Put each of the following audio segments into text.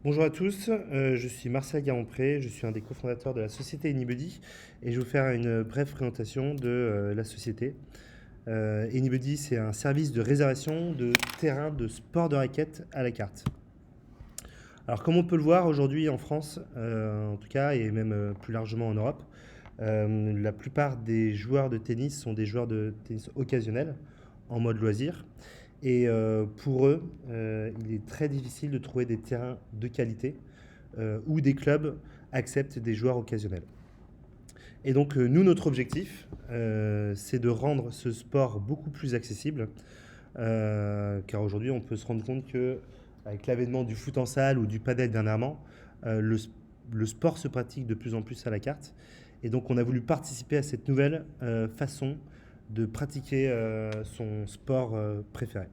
Bonjour à tous, je suis Marcel Garompré, je suis un des cofondateurs de la société Anybody et je vais vous faire une brève présentation de la société. Anybody, c'est un service de réservation de terrains de sport de raquette à la carte. Alors comme on peut le voir aujourd'hui en France, en tout cas, et même plus largement en Europe, la plupart des joueurs de tennis sont des joueurs de tennis occasionnels, en mode loisir. Et pour eux, il est très difficile de trouver des terrains de qualité où des clubs acceptent des joueurs occasionnels. Et donc nous, notre objectif, c'est de rendre ce sport beaucoup plus accessible, car aujourd'hui, on peut se rendre compte que avec l'avènement du foot en salle ou du padel dernièrement, le sport se pratique de plus en plus à la carte. Et donc on a voulu participer à cette nouvelle façon de pratiquer son sport préféré.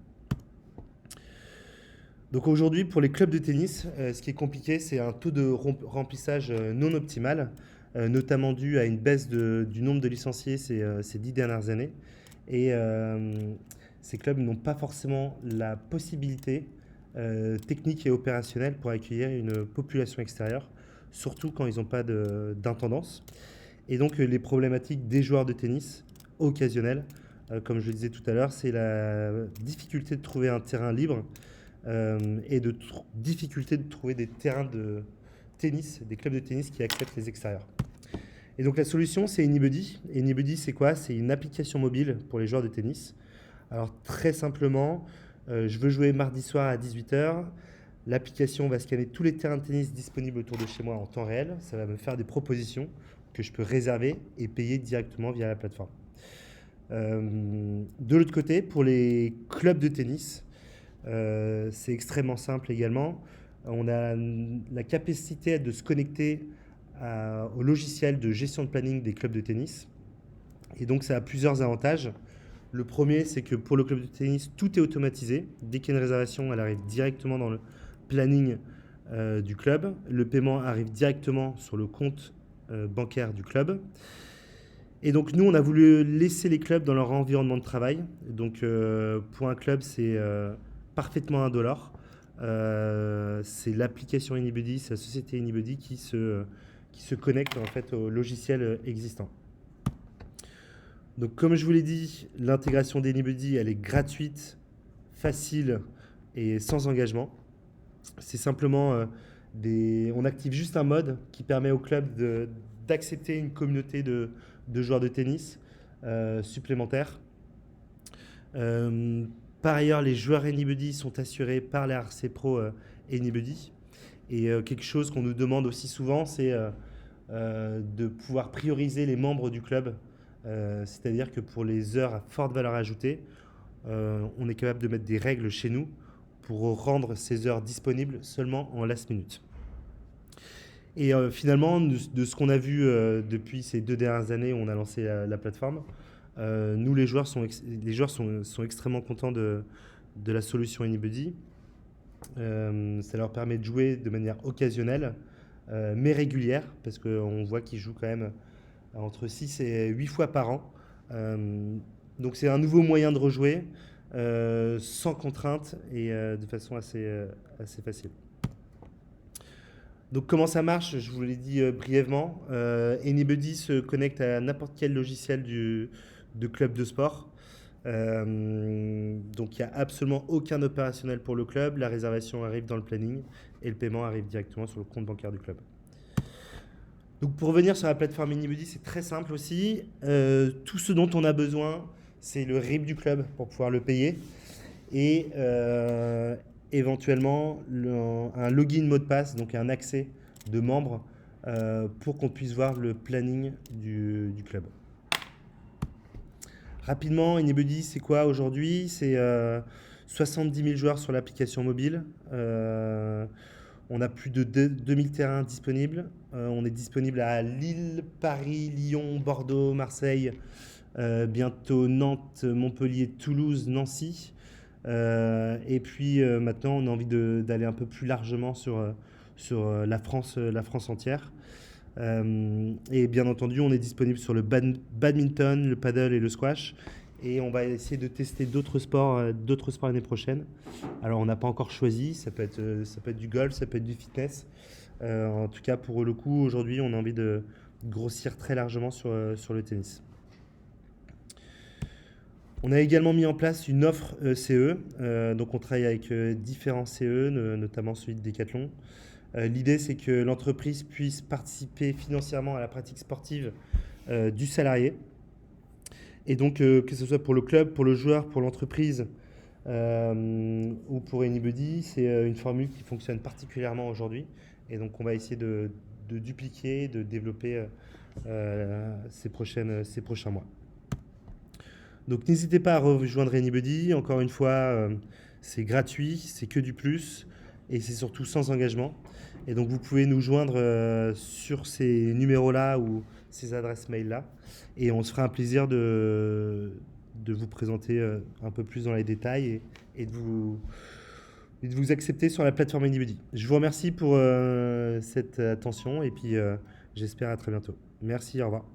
Donc aujourd'hui, pour les clubs de tennis, ce qui est compliqué, c'est un taux de remplissage non optimal, notamment dû à une baisse du nombre de licenciés ces 10 dernières années. Et ces clubs n'ont pas forcément la possibilité technique et opérationnelle pour accueillir une population extérieure, surtout quand ils n'ont pas d'intendance. Et donc les problématiques des joueurs de tennis occasionnels, comme je le disais tout à l'heure, c'est la difficulté de trouver un terrain libre et difficulté de trouver des terrains de tennis, des clubs de tennis qui acceptent les extérieurs. Et donc la solution, c'est Anybody. Anybody, c'est quoi? C'est une application mobile pour les joueurs de tennis. Alors très simplement, je veux jouer mardi soir à 18h. L'application va scanner tous les terrains de tennis disponibles autour de chez moi en temps réel. Ça va me faire des propositions que je peux réserver et payer directement via la plateforme. De l'autre côté, pour les clubs de tennis, c'est extrêmement simple également. On a la capacité de se connecter au logiciel de gestion de planning des clubs de tennis. Et donc ça a plusieurs avantages. Le premier, c'est que pour le club de tennis, tout est automatisé. Dès qu'il y a une réservation, elle arrive directement dans le planning du club. Le paiement arrive directement sur le compte bancaire du club. Et donc nous, on a voulu laisser les clubs dans leur environnement de travail. Donc pour un club, c'est parfaitement indolore. C'est l'application Anybody, c'est la société Anybody qui se connecte en fait au logiciel existant. Donc comme je vous l'ai dit, l'intégration d'Anybody, elle est gratuite, facile et sans engagement. C'est simplement on active juste un mode qui permet au club d'accepter une communauté de joueurs de tennis supplémentaires. Par ailleurs, les joueurs Anybody sont assurés par la RC Pro Anybody. Et quelque chose qu'on nous demande aussi souvent, c'est de pouvoir prioriser les membres du club. C'est-à-dire que pour les heures à forte valeur ajoutée, on est capable de mettre des règles chez nous pour rendre ces heures disponibles seulement en last minute. Et finalement, de ce qu'on a vu depuis ces 2 dernières années où on a lancé la plateforme, nous, les joueurs sont extrêmement contents de la solution Anybody. Ça leur permet de jouer de manière occasionnelle, mais régulière, parce qu'on voit qu'ils jouent quand même entre 6 et 8 fois par an. Donc c'est un nouveau moyen de rejouer, sans contrainte et de façon assez facile. Donc comment ça marche? Je vous l'ai dit brièvement. Anybody se connecte à n'importe quel logiciel de club de sport. Donc il n'y a absolument aucun opérationnel pour le club. La réservation arrive dans le planning et le paiement arrive directement sur le compte bancaire du club. Donc pour revenir sur la plateforme Anybody, c'est très simple aussi. Tout ce dont on a besoin, c'est le RIB du club pour pouvoir le payer. Et éventuellement un login mot de passe, donc un accès de membres pour qu'on puisse voir le planning du club. Rapidement, Anybody, c'est quoi aujourd'hui? C'est 70 000 joueurs sur l'application mobile. On a plus de 2000 terrains disponibles. On est disponible à Lille, Paris, Lyon, Bordeaux, Marseille, bientôt Nantes, Montpellier, Toulouse, Nancy. Et puis maintenant, on a envie d'aller un peu plus largement sur la France entière. Et bien entendu, on est disponible sur le badminton, le paddle et le squash. Et on va essayer de tester d'autres sports l'année prochaine. Alors, on n'a pas encore choisi. Ça peut être du golf, ça peut être du fitness. En tout cas, pour le coup, aujourd'hui, on a envie de grossir très largement sur le tennis. On a également mis en place une offre CE. Donc, on travaille avec différents CE, notamment celui de Decathlon. L'idée, c'est que l'entreprise puisse participer financièrement à la pratique sportive du salarié. Et donc, que ce soit pour le club, pour le joueur, pour l'entreprise ou pour Anybody, c'est une formule qui fonctionne particulièrement aujourd'hui. Et donc, on va essayer de dupliquer, de développer ces prochains mois. Donc, n'hésitez pas à rejoindre Anybody. Encore une fois, c'est gratuit, c'est que du plus et c'est surtout sans engagement. Et donc, vous pouvez nous joindre sur ces numéros-là ou ces adresses mail-là. Et on se fera un plaisir de vous présenter un peu plus dans les détails et de vous accepter sur la plateforme Anybody. Je vous remercie pour cette attention et puis j'espère à très bientôt. Merci, au revoir.